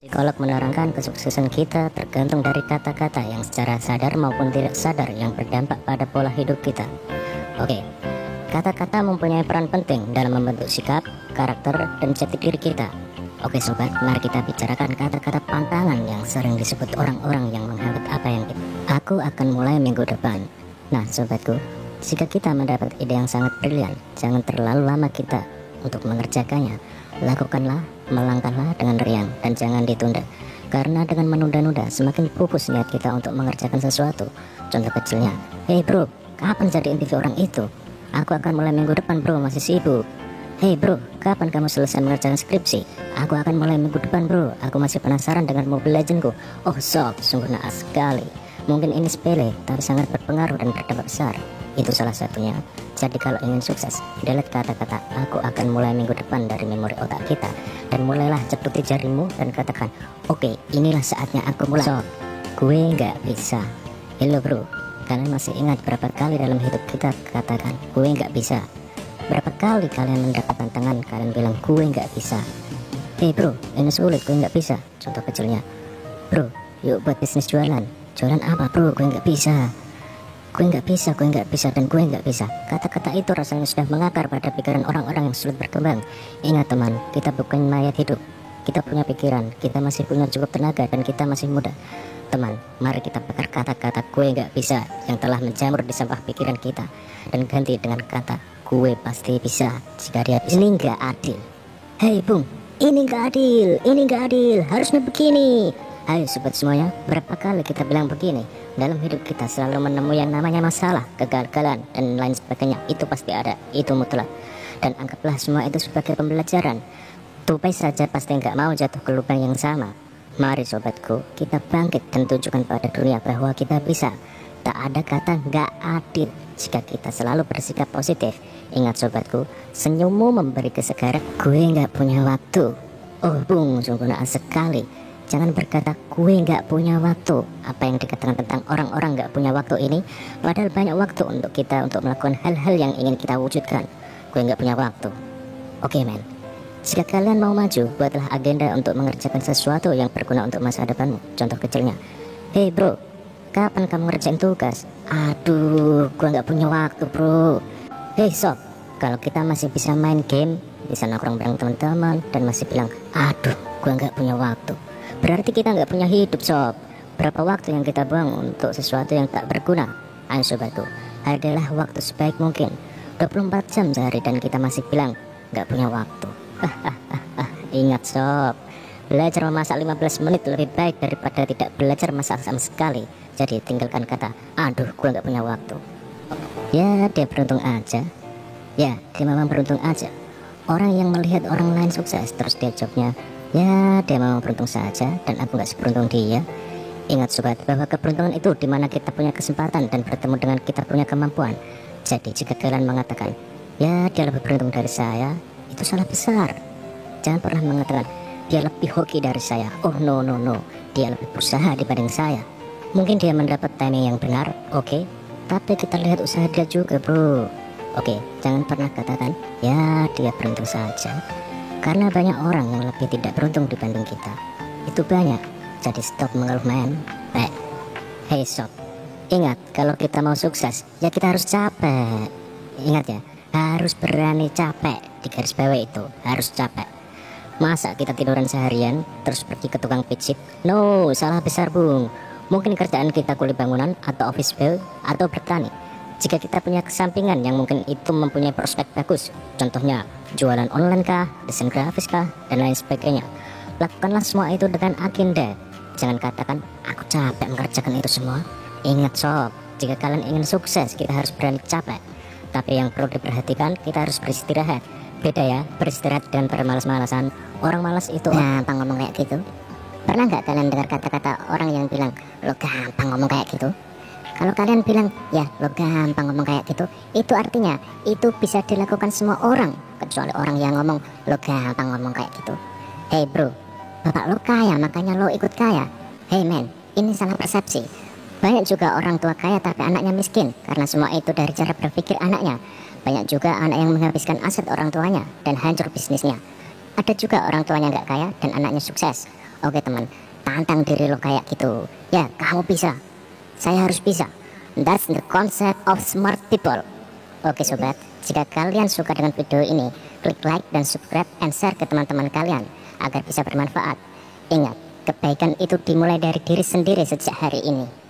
Psikolog menerangkan kesuksesan kita tergantung dari kata-kata yang secara sadar maupun tidak sadar yang berdampak pada pola hidup kita. Oke, kata-kata mempunyai peran penting dalam membentuk sikap, karakter, dan jati diri kita. Oke sobat, mari kita bicarakan kata-kata pantangan yang sering disebut orang-orang yang menghambat apa yang kita. Aku akan mulai minggu depan. Nah sobatku, jika kita mendapat ide yang sangat brilian, jangan terlalu lama kita untuk mengerjakannya. Lakukanlah, melangkahlah dengan riang, dan jangan ditunda. Karena dengan menunda-nunda semakin pupus niat kita untuk mengerjakan sesuatu. Contoh kecilnya, hey bro, kapan jadi interview orang itu? Aku akan mulai minggu depan bro, masih sibuk. Hey bro, kapan kamu selesai mengerjakan skripsi? Aku akan mulai minggu depan bro, aku masih penasaran dengan Mobile Legendku. Oh sob, sungguh naas sekali. Mungkin ini sepele, tapi sangat berpengaruh dan berdampak besar. Itu salah satunya. Jadi kalau ingin sukses, delete kata-kata aku akan mulai minggu depan dari memori otak kita. Dan mulailah cetuti jarimu dan katakan, oke, inilah saatnya aku mulai. Sob, gue nggak bisa. Hello bro, kalian masih ingat berapa kali dalam hidup kita katakan gue nggak bisa? Berapa kali kalian mendapat tantangan kalian bilang gue nggak bisa? Hey bro, ini sulit, gue nggak bisa. Contoh kecilnya, bro, yuk buat bisnis jualan. Jualan apa bro, gue nggak bisa. Gue nggak bisa, dan gue nggak bisa. Kata-kata itu rasanya sudah mengakar pada pikiran orang-orang yang sulit berkembang. Ingat teman, kita bukan mayat hidup. Kita punya pikiran, kita masih punya cukup tenaga, dan kita masih muda. Teman, mari kita bakar kata-kata gue nggak bisa yang telah menjamur di sampah pikiran kita, dan ganti dengan kata gue pasti bisa jika dia bisa. Ini nggak adil. Hei bung, ini nggak adil, harusnya begini. Ayo sobat semuanya, berapa kali kita bilang begini? Dalam hidup kita selalu menemui yang namanya masalah, kegagalan, dan lain sebagainya. Itu pasti ada, itu mutlak. Dan anggaplah semua itu sebagai pembelajaran. Tupai saja pasti nggak mau jatuh ke lubang yang sama. Mari sobatku, kita bangkit dan tunjukkan pada dunia bahwa kita bisa. Tak ada kata nggak adil jika kita selalu bersikap positif. Ingat sobatku, senyummu memberi kesegaran. Gue nggak punya waktu. Oh bung, sungguh naas sekali. Jangan berkata gue nggak punya waktu. Apa yang dikatakan tentang orang-orang nggak punya waktu ini, padahal banyak waktu untuk kita untuk melakukan hal-hal yang ingin kita wujudkan. Gue nggak punya waktu. Oke men, jika kalian mau maju, buatlah agenda untuk mengerjakan sesuatu yang berguna untuk masa depanmu. Contoh kecilnya, hey bro, kapan kamu ngerjain tugas? Aduh, gue nggak punya waktu bro. Hey sob, kalau kita masih bisa main game, bisa nongkrong bareng teman-teman, dan masih bilang, aduh, gue nggak punya waktu, berarti kita nggak punya hidup sob. Berapa waktu yang kita buang untuk sesuatu yang tak berguna? Ayo sobatku, adalah waktu sebaik mungkin, 24 jam sehari, dan kita masih bilang nggak punya waktu. Ingat sob, belajar memasak 15 menit lebih baik daripada tidak belajar masak sama sekali. Jadi tinggalkan kata, aduh gue nggak punya waktu. Ya dia beruntung aja. Ya dia memang beruntung aja. Orang yang melihat orang lain sukses terus dia jawabnya, ya dia memang beruntung saja, dan aku gak seberuntung dia. Ingat sobat, bahwa keberuntungan itu dimana kita punya kesempatan dan bertemu dengan kita punya kemampuan. Jadi jika kalian mengatakan, ya dia lebih beruntung dari saya, itu salah besar. Jangan pernah mengatakan, dia lebih hoki dari saya. Oh no, dia lebih berusaha dibanding saya. Mungkin dia mendapat timing yang benar, oke, tapi kita lihat usaha dia juga bro. Oke, jangan pernah katakan, ya dia beruntung saja, karena banyak orang yang lebih tidak beruntung dibanding kita. Itu banyak. Jadi stop mengeluh men. Hey sob, ingat kalau kita mau sukses, ya kita harus capek. Ingat ya, harus berani capek. Di garis bawah itu, harus capek. Masa kita tiduran seharian, terus pergi ke tukang pijit? No, salah besar bung. Mungkin kerjaan kita kuli bangunan, atau office boy, atau bertani. Jika kita punya kesampingan yang mungkin itu mempunyai prospek bagus, contohnya jualan online kah, desain grafis kah, dan lain sebagainya, lakukanlah semua itu dengan agenda. Jangan katakan, aku capek mengerjakan itu semua. Ingat sob, jika kalian ingin sukses, kita harus berani capek. Tapi yang perlu diperhatikan, kita harus beristirahat. Beda ya, beristirahat dan bermalas-malasan. Orang malas itu gampang ngomong kayak gitu. Pernah nggak kalian dengar kata-kata orang yang bilang, lo gampang ngomong kayak gitu? Kalau kalian bilang, ya lo gampang ngomong kayak gitu, itu artinya itu bisa dilakukan semua orang, kecuali orang yang ngomong lo gampang ngomong kayak gitu. Hey bro, bapak lo kaya makanya lo ikut kaya. Hey man, ini salah persepsi. Banyak juga orang tua kaya tapi anaknya miskin, karena semua itu dari cara berpikir anaknya. Banyak juga anak yang menghabiskan aset orang tuanya dan hancur bisnisnya. Ada juga orang tuanya nggak kaya dan anaknya sukses. Oke teman, tantang diri lo kayak gitu. Ya, kamu bisa. Saya harus bisa. That's the concept of smart people. Oke sobat, jika kalian suka dengan video ini, klik like dan subscribe and share ke teman-teman kalian agar bisa bermanfaat. Ingat, kebaikan itu dimulai dari diri sendiri sejak hari ini.